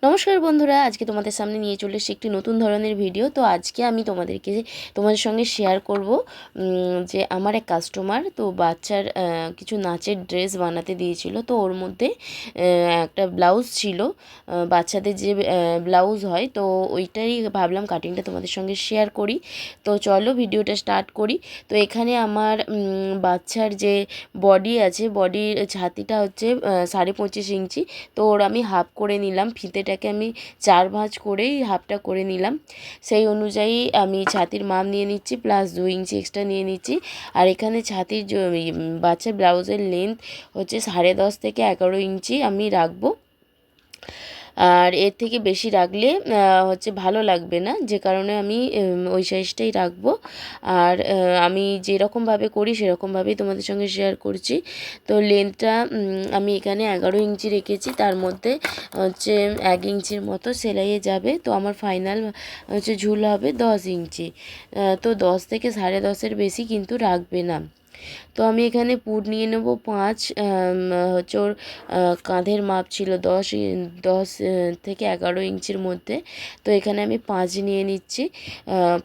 নমস্কার বন্ধুরা, আজকে তোমাদের সামনে নিয়ে চলে এসেছি একটি নতুন ধরনের ভিডিও। তো আজকে আমি তোমাদের সঙ্গে শেয়ার করব যে আমার এক কাস্টমার তো বাচ্চার কিছু নাচের ড্রেস বানাতে দিয়েছিল। তো ওর মধ্যে একটা ব্লাউজ ছিল, বাচ্চাদের যে ব্লাউজ হয়, তো ওইটাই ভাবলাম কাটিংটা তোমাদের সঙ্গে শেয়ার করি। তো চলো ভিডিওটা স্টার্ট করি। তো এখানে আমার বাচ্চার যে বডি আছে, বডির ছাতিটা হচ্ছে 25.5 ইঞ্চি। তো ওর আমি হাফ করে নিলাম, ফিতেটাকে আমি 4 ভাঁজ করেই হাফটা করে নিলাম। সেই অনুযায়ী আমি ছাতির মাপ নিয়ে নিচ্ছি, প্লাস 2 ইঞ্চি এক্সট্রা নিয়ে নিচ্ছি। আর এখানে ছাতির বাচ্চার ব্লাউজের লেন্থ হচ্ছে 10.5 থেকে 11 ইঞ্চি আমি রাখবো। আর এর থেকে বেশি রাখলে হচ্ছে ভালো লাগবে না, যে কারণে আমি ওই সাইজটাই রাখবো। আর আমি যেরকমভাবে করি সেরকমভাবেই তোমাদের সঙ্গে শেয়ার করছি। তো লেন্থটা আমি এখানে 11 ইঞ্চি রেখেছি, তার মধ্যে হচ্ছে 1 ইঞ্চির মতো সেলাইয়ে যাবে। তো আমার ফাইনাল হচ্ছে ঝুল হবে 10 ইঞ্চি। তো 10 থেকে 10.5-এর বেশি কিন্তু রাখবে না। তো আমি এখানে পুট নিয়ে নেব 5, হচ্ছে ওর কাঁধের মাপ ছিল 10 থেকে 11 ইঞ্চির মধ্যে। তো এখানে আমি 5 নিয়ে নিচ্ছি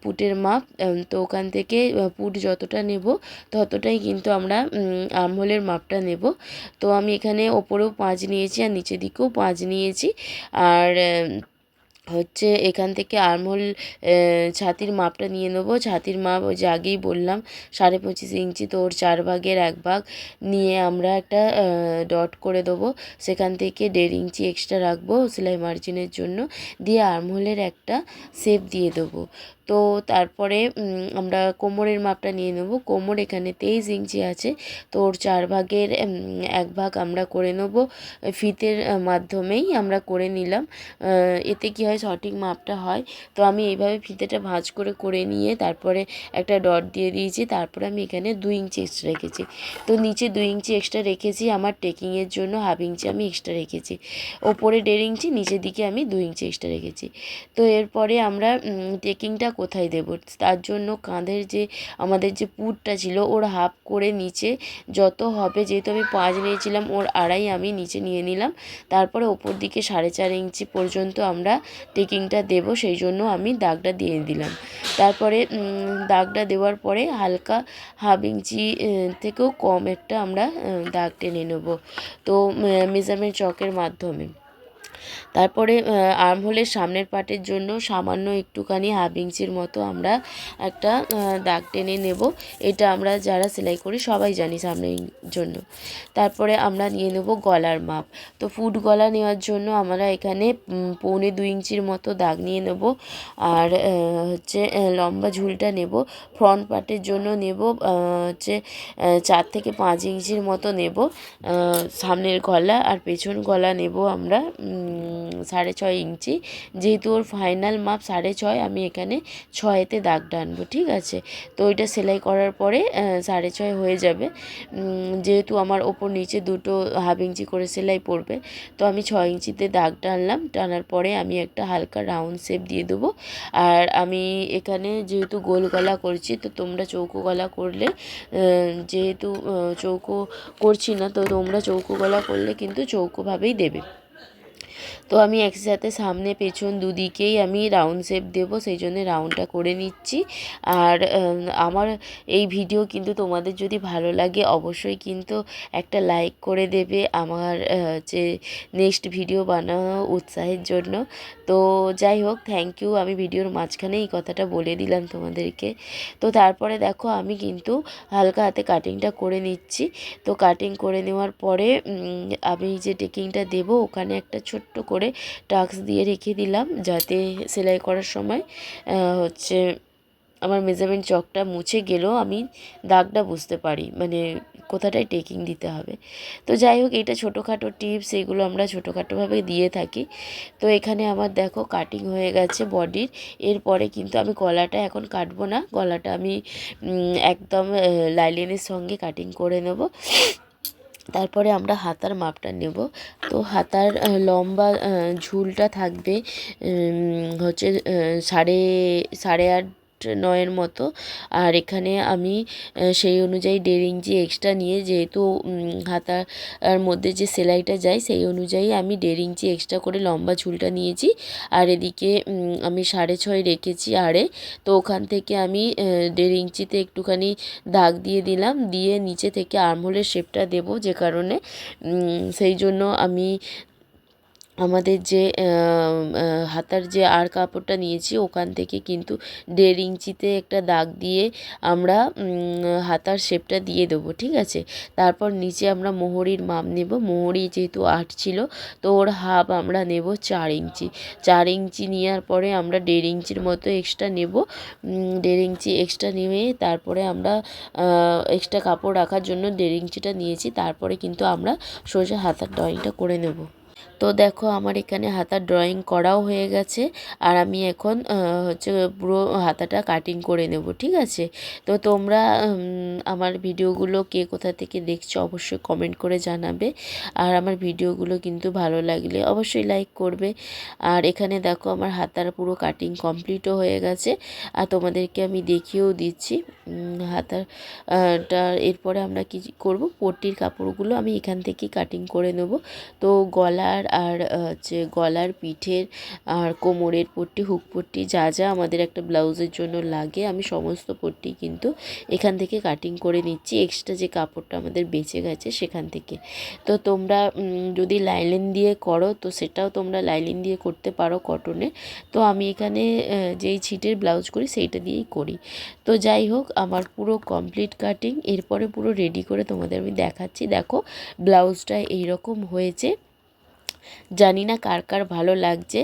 পুটের মাপ। তো ওখান থেকে পুট যতটা নেব ততটাই কিন্তু আমরা আর্মহোলের মাপটা নেব। তো আমি এখানে ওপরেও 5 নিয়েছি আর নিচের দিকেও 5 নিয়েছি। আর হচ্ছে এখান থেকে আর্মহোল ছাতির মাপটা নিয়ে নেবো। ছাতির মাপ ওই যে আগেই বললাম 25.5 ইঞ্চি। তো ওর 4 ভাগের 1 ভাগ নিয়ে আমরা একটা ডট করে দেবো। সেখান থেকে 1.5 ইঞ্চি এক্সট্রা রাখবো সেলাই মার্জিনের জন্য, দিয়ে আর্মহোলের একটা শেপ দিয়ে দেবো। তো তারপরে আমরা কোমরের মাপটা নিয়ে নেব। কোমর এখানে 23 ইঞ্চি আছে, তো ওর 4 ভাগের 1 ভাগ আমরা করে নেব। ফিতের মাধ্যমেই আমরা করে নিলাম, এতে কি হয় সঠিক মাপটা হয়। তো আমি এইভাবে ফিতেটা ভাঁজ করে নিয়ে তারপরে একটা ডট দিয়ে দিয়েছি। তারপরে আমি এখানে 2 ইঞ্চি এক্সট্রা রেখেছি। তো নিচে 2 ইঞ্চি এক্সট্রা রেখেছি আমার টেকিংয়ের জন্য, হাফ ইঞ্চি আমি এক্সট্রা রেখেছি। ওপরে 1.5 ইঞ্চি, নিচের দিকে আমি 2 ইঞ্চি এক্সট্রা রেখেছি। তো এরপরে আমরা টেকিংটা কোথায় দেব, তার জন্য কাঁধের যে আমাদের যে পুটটা ছিল ওর হাফ করে নিচে যত হবে, যেহেতু আমি 5 নিয়েছিলাম ওর 2.5 আমি নিচে নিয়ে নিলাম। তারপরে ওপর দিকে 4.5 ইঞ্চি পর্যন্ত আমরা টেকিংটা দেব, সেই জন্য আমি দাগটা দিয়ে দিলাম। তারপরে দাগটা দেওয়ার পরে হালকা হাফ ইঞ্চি থেকেও কম একটা আমরা দাগ টেনে নেব, তো মেজারমেন্ট চকের মাধ্যমে। তারপরে আর্মহোলের সামনের পার্টের জন্য সামান্য একটুখানি হাফ ইঞ্চির মতো আমরা একটা দাগ টেনে নেব। এটা আমরা যারা সেলাই করি সবাই জানি সামনের জন্য। তারপরে আমরা নিয়ে নেব গলার মাপ। তো ফুট গলা নেওয়ার জন্য আমরা এখানে 1.25 ইঞ্চির মতো দাগ নিয়ে নেব। আর হচ্ছে লম্বা ঝুলটা নেব। ফ্রন্ট পার্টের জন্য নেব হচ্ছে 4 থেকে 5 ইঞ্চির মতো নেব সামনের গলা, আর পেছন গলা নেব আমরা 6.5 ইঞ্চি। যেহেতু ওর ফাইনাল মাপ 6.5, আমি এখানে 6-তে দাগ টানবো, ঠিক আছে। তো ওইটা সেলাই করার পরে 6.5 হয়ে যাবে। যেহেতু আমার ওপর নিচে দুটো হাফ ইঞ্চি করে সেলাই পড়বে, তো আমি 6 ইঞ্চিতে দাগ টানলাম। টানার পরে আমি একটা হালকা রাউন্ড শেপ দিয়ে দেবো। আর আমি এখানে যেহেতু গোল গলা করছি, তো তোমরা চৌকো গলা করলে, যেহেতু চৌকো করছি না, তো তোমরা চৌকো গলা করলে কিন্তু চৌকোভাবেই দেবে। তো আমি একসাথে সামনে পেছন দুদিকেই আমি রাউন্ড শেপ দেবো, সেই জন্য রাউন্ডটা করে নিচ্ছি। আর আমার এই ভিডিও কিন্তু তোমাদের যদি ভালো লাগে অবশ্যই কিন্তু একটা লাইক করে দেবে, আমার যে নেক্সট ভিডিও বানানো উৎসাহের জন্য। তো যাই হোক, থ্যাংক ইউ। আমি ভিডিওর মাঝখানে এই কথাটা বলে দিলাম তোমাদেরকে। তো তারপরে দেখো আমি কিন্তু হালকা হাতে কাটিংটা করে নিচ্ছি। তো কাটিং করে নেওয়ার পরে আমি যে টেকিংটা দেব ওখানে একটা ছোট্ট করে টাক্স দিয়ে রেখে দিলাম, যাতে সেলাই করার সময় হচ্ছে আমার মেজারমেন্ট চকটা মুছে গেলেও আমি দাগটা বুঝতে পারি, মানে কোথাটায় টেকিং দিতে হবে। তো যাই হোক, এটা ছোটোখাটো টিপস, এগুলো আমরা ছোটোখাটোভাবে দিয়ে থাকি। তো এখানে আমার দেখো কাটিং হয়ে গেছে বডির। এরপরে কিন্তু আমি গলাটা এখন কাটবো না, গলাটা আমি একদম লাইলিনের সঙ্গে কাটিং করে নেব। তারপরে আমরা হাতার মাপটা নেব। তো হাতার লম্বা ঝুলটা থাকবে হচ্ছে সাড়ে 8 8-9 মতো। আর এখানে আমি সেই অনুযায়ী 1.5 ইঞ্চি এক্সট্রা নিয়ে, যেহেতু হাতার মধ্যে যে সেলাইটা যায় সেই অনুযায়ী আমি 1.5 ইঞ্চি এক্সট্রা করে লম্বা ঝুলটা নিয়েছি। আর এদিকে আমি 6.5 রেখেছি আড়ে, তো ওখান থেকে আমি 1.5 ইঞ্চিতে একটুখানি দাগ দিয়ে দিলাম, দিয়ে নিচে থেকে আর্মহোলের শেপটা দেব, যে কারণে সেই জন্য আমি আমাদের যে হাতার যে আর কাপড়টা নিয়েছি ওখান থেকে কিন্তু 1.5 ইঞ্চিতে একটা দাগ দিয়ে আমরা হাতার শেপটা দিয়ে দেবো, ঠিক আছে। তারপর নিচে আমরা মোহরির মাপ নেব। মোহরি যেহেতু 8 ছিল, তো ওর হাফ আমরা নেব 4 ইঞ্চি। 4 ইঞ্চি নেওয়ার পরে আমরা 1.5 ইঞ্চির মতো এক্সট্রা নেব। 1.5 ইঞ্চি এক্সট্রা নিয়ে তারপরে আমরা এক্সট্রা কাপড় রাখার জন্য 1.5 ইঞ্চিটা নিয়েছি। তারপরে কিন্তু আমরা সোজা হাতার ড্রয়িংটা করে নেব। তো দেখো আমার এখানে হাতার ড্রয়িং করাও হয়ে গেছে, আর আমি এখন হচ্ছে পুরো হাতাটা কাটিং করে নেব, ঠিক আছে। তো তোমরা আমার ভিডিওগুলো কে কোথা থেকে দেখছো অবশ্যই কমেন্ট করে জানাবে, আর আমার ভিডিওগুলো কিন্তু ভালো লাগলে অবশ্যই লাইক করবে। আর এখানে দেখো আমার হাতার পুরো কাটিং কমপ্লিটও হয়ে গেছে, আর তোমাদেরকে আমি দেখিয়েও দিচ্ছি হাতারটা। এরপরে আমরা কি করব, পট্টির কাপড়গুলো আমি এখান থেকেই কাটিং করে নেব। তো গলার আর হচ্ছে গলার, পিঠের আর কোমরের পট্টি, হুক পট্টি, যা যা আমাদের একটা ব্লাউজের জন্য লাগে আমি সমস্ত পট্টি কিন্তু এখান থেকে কাটিং করে নিচ্ছি, এক্সট্রা যে কাপড়টা আমাদের বেঁচে গেছে সেখান থেকে। তো তোমরা যদি লাইলিন দিয়ে করো তো সেটাও তোমরা লাইলিন দিয়ে করতে পারো কটনে। তো আমি এখানে যেই ছিটের ব্লাউজ করি সেইটা দিয়েই করি। তো যাই হোক, আমার পুরো কমপ্লিট কাটিং এরপরে পুরো রেডি করে তোমাদের আমি দেখাচ্ছি। দেখো ব্লাউজটা এইরকম হয়েছে, জানি না কার কার ভালো লাগছে,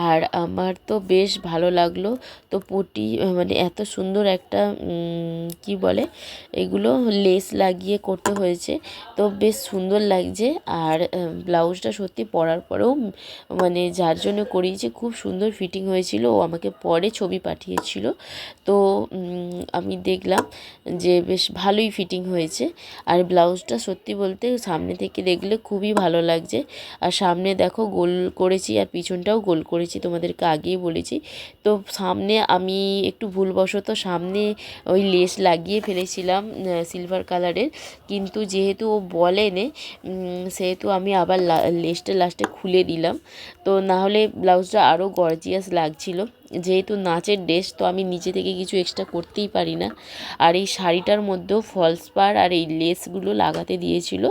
আর আমার তো বেশ ভালো লাগলো। তো পটি মানে এত সুন্দর একটা কি বলে এগুলো লেস লাগিয়ে করতে হয়েছে, তো বেশ সুন্দর লাগছে। আর ব্লাউজটা সত্যি পরার পরেও মানে যার জন্য করিয়েছি খুব সুন্দর ফিটিং হয়েছিল। ও আমাকে পরে ছবি পাঠিয়েছিল, তো আমি দেখলাম যে বেশ ভালোই ফিটিং হয়েছে। আর ব্লাউজটা সত্যি বলতে সামনে থেকে দেখলে খুবই ভালো লাগছে। আর সামনে দেখো গোল করেছি আর পিছনটাও গোল করেছি, তোমাদেরকে আগেই বলেছি। তো সামনে আমি একটু ভুলবশত সামনে ওই লেস লাগিয়ে ফেলেছিলাম সিলভার কালারের, কিন্তু যেহেতু ও বলেনি সেহেতু আমি আবার লেসটা লাস্টে খুলে দিলাম। তো নাহলে ব্লাউজটা আরও গর্জিয়াস লাগছিল। যেহেতু নাচের ড্রেস, তো আমি নিচে থেকে কিছু এক্সট্রা করতেই পারি না। আর এই শাড়িটার মধ্যেও ফলস পাড় আর এই লেসগুলো লাগাতে দিয়েছিল।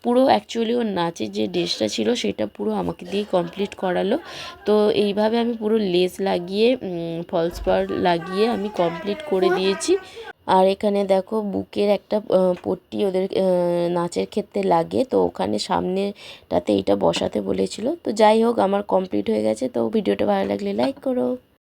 পুরো অ্যাকচুয়ালি ওর নাচের যে ড্রেসটা ছিল সেটা পুরো আমাকে দিয়ে কমপ্লিট করালো। তো এইভাবে আমি পুরো লেস লাগিয়ে ফলস পাড় লাগিয়ে আমি কমপ্লিট করে দিয়েছি। আর এখানে দেখো বুকের একটা পট্টি ওদের নাচের ক্ষেত্রে লাগে, তো ওখানে সামনেটাতে এইটা বসাতে বলেছিল। তো যাই হোক আমার কমপ্লিট হয়ে গেছে। তো ভিডিওটা ভালো লাগলে লাইক করো।